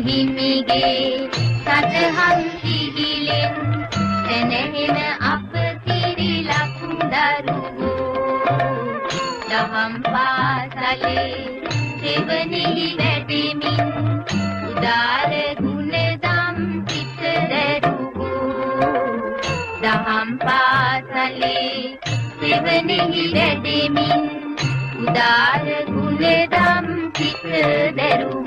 හිමිගේ සදහම් සිහිලෙන් දැනෙන අප කිරිලක් දරුවෝ දහම් පාසලේ දෙවනෙහි වැඩෙමින් උදාර ගුණදම් සිත දරුවෝ දහම් පාසලේ දෙවනෙහි වැඩෙමින් උදාර ගුණදම් සිත දරුවෝ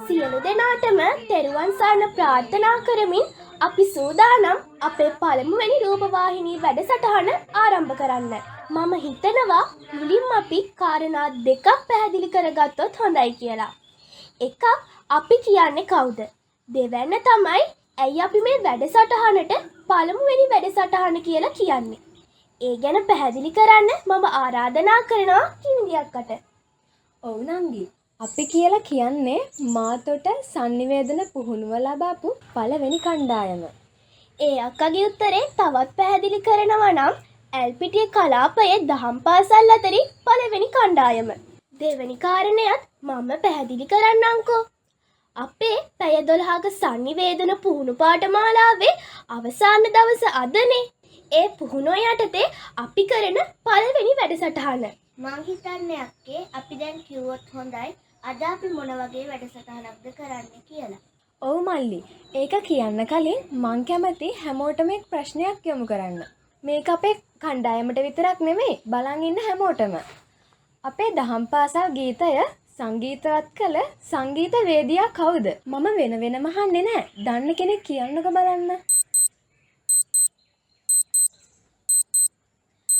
සියලු දෙනාටම තෙරුවන් සරණ ප්‍රාර්ථනා කරමින් අපි සූදානම් අපේ පළමුවෙනි රූපවාහිනී වැඩසටහන ආරම්භ කරන්න. මම හිතනවා මුලින්ම අපි කාරණා දෙකක් පැහැදිලි කරගත්තොත් හොඳයි කියලා. එකක් අපි කියන්නේ කවුද? දෙවැන්න තමයි ඇයි අපි මේ වැඩසටහනට පළමුවෙනි වැඩසටහන කියලා කියන්නේ. ඒ ගැන පැහැදිලි කරන්න මම ආරාධනා කරනවා කිමිදියක්කට. ඔව් නංගි. අපි කියලා කියන්නේ මාතොට sannivedana පුහුණුව ලබාපු පළවෙනි කණ්ඩායම. ඒ අක්කගේ උත්තරේ තවත් පැහැදිලි කරනවා නම් ඇල්පිටිය කලාපයේ දහම් පාසල් අතරින් පළවෙනි කණ්ඩායම. දෙවෙනි කාරණයත් මම පැහැදිලි කරන්නම්කෝ. අපේ පැය 12ක sannivedana පුහුණු පාඨමාලාවේ අවසාන දවස අදනේ. ඒ පුහුණුව යටතේ අපි කරන පළවෙනි වැඩසටහන. මං හිතන්නේ අක්කේ අපි දැන් කිව්වොත් හොඳයි අද අපි මොන වගේ වැඩසටහනක්ද කරන්න කියලා. ඔව් මල්ලි. ඒක කියන්න කලින් මං කැමති හැමෝටම එක් ප්‍රශ්නයක් යොමු කරන්න. මේක අපේ කණ්ඩායමට විතරක් නෙමෙයි බලන් ඉන්න හැමෝටම. අපේ දහම් පාසල් ගීතය සංගීතවත් කළ සංගීත වේදියා කවුද? මම වෙන වෙනම අහන්නේ නැහැ. දන්න කෙනෙක් කියන්නකෝ බලන්න.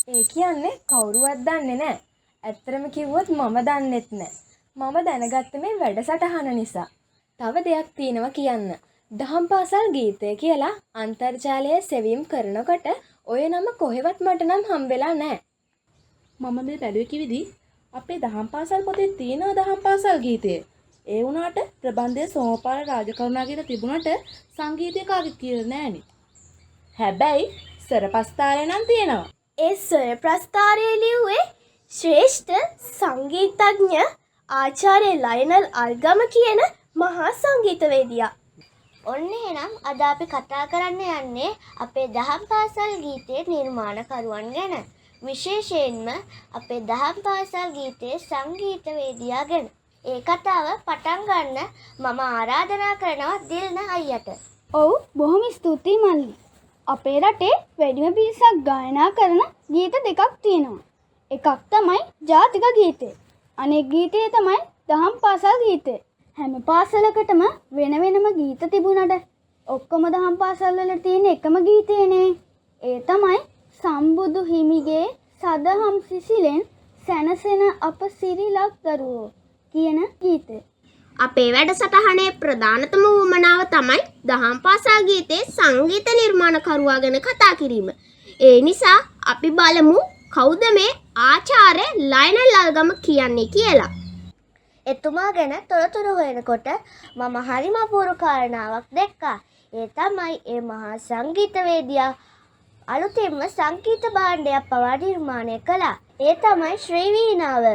ඒ කියන්නේ කවුරුවත් දන්නේ නැහැ. ඇත්තටම කිව්වොත් මම දන්නෙත් නැහැ. මම දැනගත්තේ මේ වැඩසටහන නිසා. තව දෙයක් තියෙනවා කියන්න. දහම් පාසල් ගීතය කියලා අන්තර්ජාලයේ සෙවීම් කරනකොට ඔය නම කොහෙවත් මට නම් හම්බෙලා නැහැ. මම මේ බැලුවේ කිවිදි අපේ දහම් පාසල් පොතේ තියෙන දහම් පාසල් ගීතය. ඒ වුණාට ප්‍රබන්ධයේ සෝමපාල රාජකරුණාගේ තිබුණාට සංගීතය කාගෙත් කියලා නෑනේ. හැබැයි සරපස්තාරය නම් තියෙනවා. ඒ ස්වර ප්‍රස්ථාරය ලිව්වේ ශ්‍රේෂ්ඨ සංගීතඥ ආචාර්ය ලයනල් අල්ගම කියන මහා සංගීතවේදියා. ඔන්න එහෙනම් අද අපි කතා කරන්න යන්නේ අපේ දහම් පාසල් ගීතයේ නිර්මාණකරුවන් ගැන. විශේෂයෙන්ම අපේ දහම් පාසල් ගීතයේ සංගීතවේදියා ගැන. ඒ කතාව පටන් ගන්න මම ආරාධනා කරනවා දිල්න අයියට. ඔව් බොහොම ස්තුතියි මල්ලි. අපේ රටේ වැඩිම පිරිසක් ගායනා කරන ගීත දෙකක් තියෙනවා. එකක් තමයි ජාතික ගීතය. අනෙක් ගීතය තමයි දහම් පාසල් ගීතය. හැම පාසලකටම වෙන වෙනම ගීත තිබුණාට ඔක්කොම දහම් පාසල් වල තියෙන එකම ගීතයනේ. ඒ තමයි සම්බුදු හිමිගේ සදහම් සිසිලෙන් සැනසෙන අප සිරිලක් දරුවෝ කියන ගීතය. අපේ වැඩසටහනේ ප්‍රධානතම වුමනාව තමයි දහම් පාසල් ගීතයේ සංගීත නිර්මාණකරුවා ගැන කතා කිරීම. ඒ නිසා අපි බලමු කවුද මේ ආචාර්ය ලයනල් අල්ගම කියන්නේ කියලා. එතුමා ගැන තොරතුරු හොයනකොට මම හරිම අපූර්ව කාරණාවක් දැක්කා. ඒ තමයි ඒ මහා සංගීතවේදියා අලුතෙන්ම සංගීත භාණ්ඩයක් පවා නිර්මාණය කළා. ඒ තමයි ශ්‍රී වීණාව.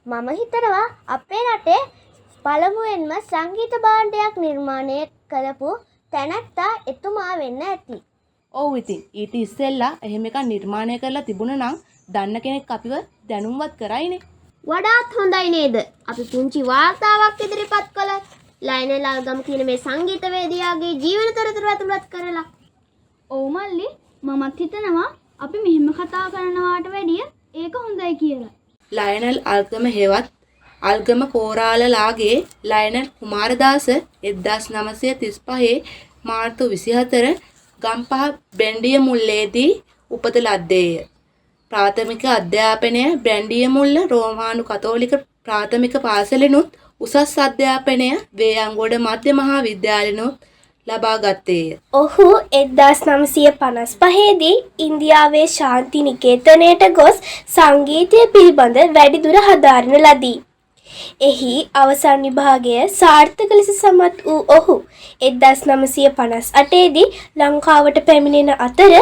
මම හිතනවා අපේ රටේ පළමුවෙන්ම සංගීත භාණ්ඩයක් නිර්මාණය කරපු තැනැත්තා එතුමා වෙන්න ඇති. ඔව් ඉතින් ඊට ඉස්සෙල්ලා එහෙම එකක් නිර්මාණය කරලා තිබුණා නම් දන්න කෙනෙක් අපිව දැනුම්වත් කරයිනේ. වඩාත් හොඳයි නේද? අපි පුංචි වාර්තාවක් ඉදිරිපත් කළා. ලයනල් අල්ගම කියන මේ සංගීතවේදියාගේ ජීවන තොරතුරු ඇතුළත් කරලා. ඔව් මල්ලි මමත් හිතනවා අපි මෙහෙම කතා කරනවාට වැඩිය ඒක හොඳයි කියලා. ලයනල් අල්ගම හේවත් අල්ගම පෝරාලලාගේ ලයනල් කුමාරදාස 1935 මාර්තු 24 ගම්පහ බැන්ඩිය මුල්ලේදී උපත ලද්දේය. ප්‍රාථමික අධ්‍යාපනය බැන්ඩිය මුල්ල රෝමානු කතෝලික ප්‍රාථමික පාසලෙනුත් උසස් අධ්‍යාපනය වේයන්ගොඩ මධ්‍ය මහා විද්‍යාලෙනුත් ලබා ගත්තේය. ඔහු 1955 දී ඉන්දියාවේ ශාන්ති නිකේතනයට ගොස් සංගීතය පිළිබඳ වැඩිදුර හදාරන ලදී. එහි අවසන් විභාගය සාර්ථක ලෙස සමත් වූ ඔහු 1958 දී ලංකාවට පැමිණෙන අතර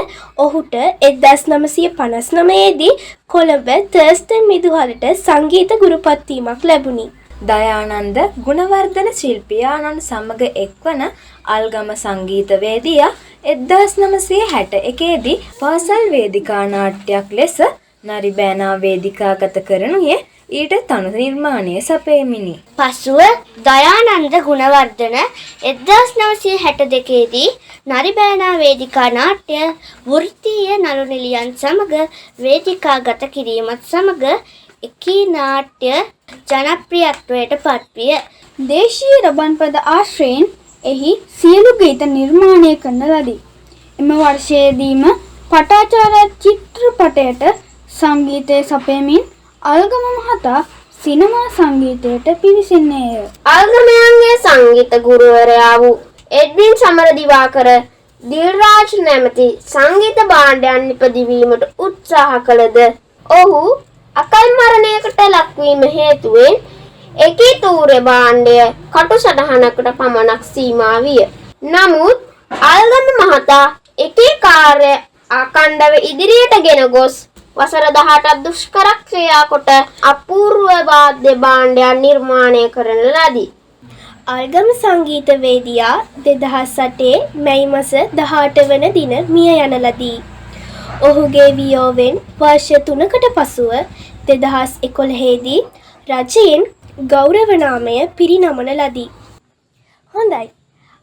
ඔහුට 1959 දී කොළඹ තර්ස්ටන් මිදුහලට සංගීත ගුරුපත් වීමක් ලැබුණි. දයානන්ද ගුණවර්ධන ශිල්පියාණන් සමග එක්වන අල්ගම සංගීතවේදියා 1961 දී පාසල් වේදිකා නාට්‍යයක් ලෙස නරිබෑනා වේදිකාගත කරනුයේ ඊට තනු නිර්මාණය සපයමිනි. පසුව දයානන්ද ගුණවර්ධන 1962 දී නරිබෑනා වේදිකා නාට්‍ය වෘත්තීය නළු නිළියන් සමග වේදිකාගත කිරීමත් සමග එකී නාට්‍ය ජනප්‍රියත්වයට පත්විය. දේශීය රබන්පද ආශ්‍රයෙන් එහි සියලු ගීත නිර්මාණය කරන ලදී. එම වර්ෂයේදීම පටාචාර චිත්‍රපටයට සංගීතය සපයමින් අල්ගම මහතා සිනමා සංගීතයට පිවිසෙන්නේය. අල්ගමයන්ගේ සංගීත ගුරුවරයා වූ එඩ්වින් සමරදිවාකර දිල්රාජ් නැමැති සංගීත භාණ්ඩයන් නිපදවීමට උත්සාහ කළද ඔහු අකල් මරණයකට ලක්වීම හේතුවෙන් එකී තූර්ය භාණ්ඩය කටු සටහනකට පමණක් සීමා විය. නමුත් අල්ගම මහතා එකී කාර්ය අඛණ්ඩව ඉදිරියට ගෙන ගොස් වසර 18ක් දුෂ්කර ක්‍රියා කොට අපූර්ව වාද්‍ය භාණ්ඩයන් නිර්මාණය කරන ලදී. අල්ගම සංගීතවේදියා 2008 මැයි මාස 18 වන දින මිය යන ලදී. ඔහුගේ වියෝවෙන් වර්ෂ 3කට පසුව 2011 දී රජයෙන් ගෞරව නාමය පිරිනමන ලදී. හොඳයි.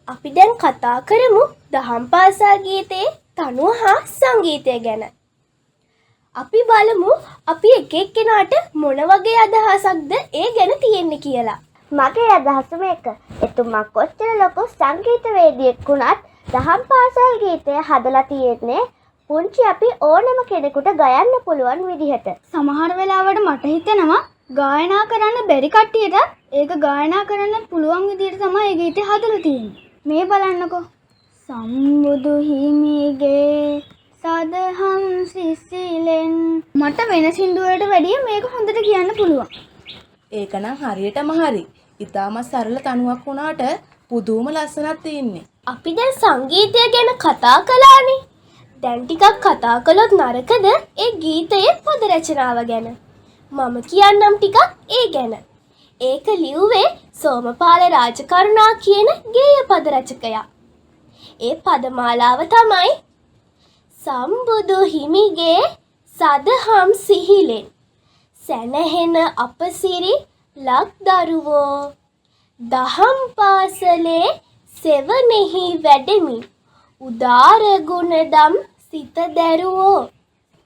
අපි දැන් කතා කරමු දහම් පාසල් ගීතයේ තනුව හා සංගීතය ගැන. අපි බලමු අපි එක එක්කෙනාට මොන වගේ අදහසක්ද ඒ ගැන තියෙන්නේ කියලා. මගේ අදහස මේක. එතුමා කොච්චර ලොකු සංගීතවේදියෙක් වුණත් දහම් පාසල් ගීතය හදලා තියෙන්නේ පුංචි අපි ඕනම කෙනෙකුට ගයන්න පුළුවන් විදිහට. සමහර වෙලාවට මට හිතෙනවා ගායනා කරන්න බැරි කට්ටියට ඒක ගායනා කරන්න පුළුවන් විදිහට තමයි ඒ ගීතය හදලා තියෙන්නේ. මේ බලන්නකෝ. සම්බුදු හිමිගේ සදහම් සිසිලෙන් මට වෙන සින්දුවලට වැඩිය මේක හොඳට කියන්න පුළුවන්. ඒක නම් හරියටම හරි. ඉතාමත් සරල තනුවක් වුණාට පුදුම ලස්සනක් තියෙන්නේ. අපි දැන් සංගීතය ගැන කතා කළානේ. දැන් ටිකක් කතා කළොත් නරකද ඒ ගීතයේ පද රචනාව ගැන. මම කියන්නම් ටිකක් ඒ ගැන. ඒක ලියුවේ සෝමපාල රාජකරුණා කියන ගේය පද රචකයා. ඒ පදමාලාව තමයි සම්බුදු හිමිගේ සදහම් සිහිලෙන් සැනහෙන අපසිරි ලක්දරුවෝ දහම් පාසලේ සෙවනෙහි වැඩෙමින් උදාර ගුණදම් සිත දැරුවෝ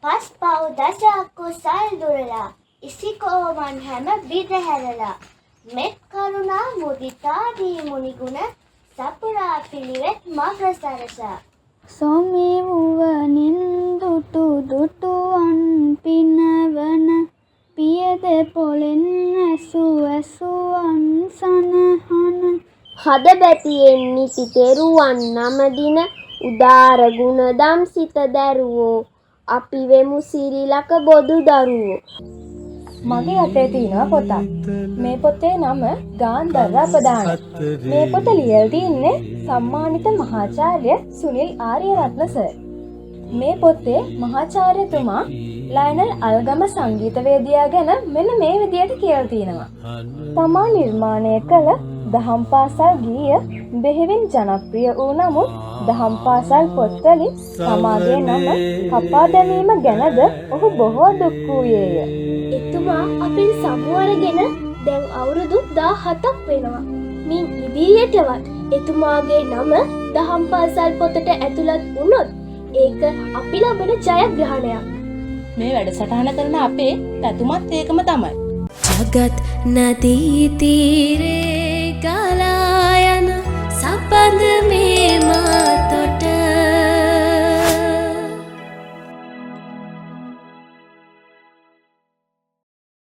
පස් පව් දස කුසල් දුරලා ඉසිකෝවන් හැම විදහැරලා මෙත් කරුණා මුදිතාදී මුනිගුණ සපුරා පිළිවෙත් මග සරසා සොමේ වුවනින් දුටු දුටුවන් පිනවන පියද පොලෙන් ඇසුවන් සනහන හද බැතියෙන් නිති තෙරුවන් නමදින උදාර ගුණදම් සිත දැරුවෝ අපි වෙමු සිරිලක බොදු දරුවෝ. මගේ අතේ තියෙනවා පොතක්. මේ පොතේ නම ගාන්ධර්ව අපදාන. මේ පොත ලියලා තින්නේ සම්මානිත මහාචාර්ය සුනිල් ආරියරත්න සර්. මේ පොතේ මහාචාර්යතුමා ලයනල් අල්ගම සංගීතවේදියා ගැන මෙන්න මේ විදිහට කියලා තියෙනවා. තමා නිර්මාණය කළ දහම් පාසල් ගීය බෙහෙවින් ජනප්‍රිය වූ නමුත් දහම් පාසල් පොත්වලින් තමාගේ නම කපා දැමීම ගැනද ඔහු බොහෝ දුක් වූයේය. එතුමා අපින් සමුවරගෙන දැන් අවුරුදු 17ක් වෙනවා. මින් ඉදිරියටවත් එතුමාගේ නම දහම් පාසල් පොතට ඇතුළත් වුණොත් ඒක අපි ලබන ජයග්‍රහණයක්. මේ වැඩසටහන කරන අපේ පැතුමත් ඒකම තමයි. जगत नदी तीरे गला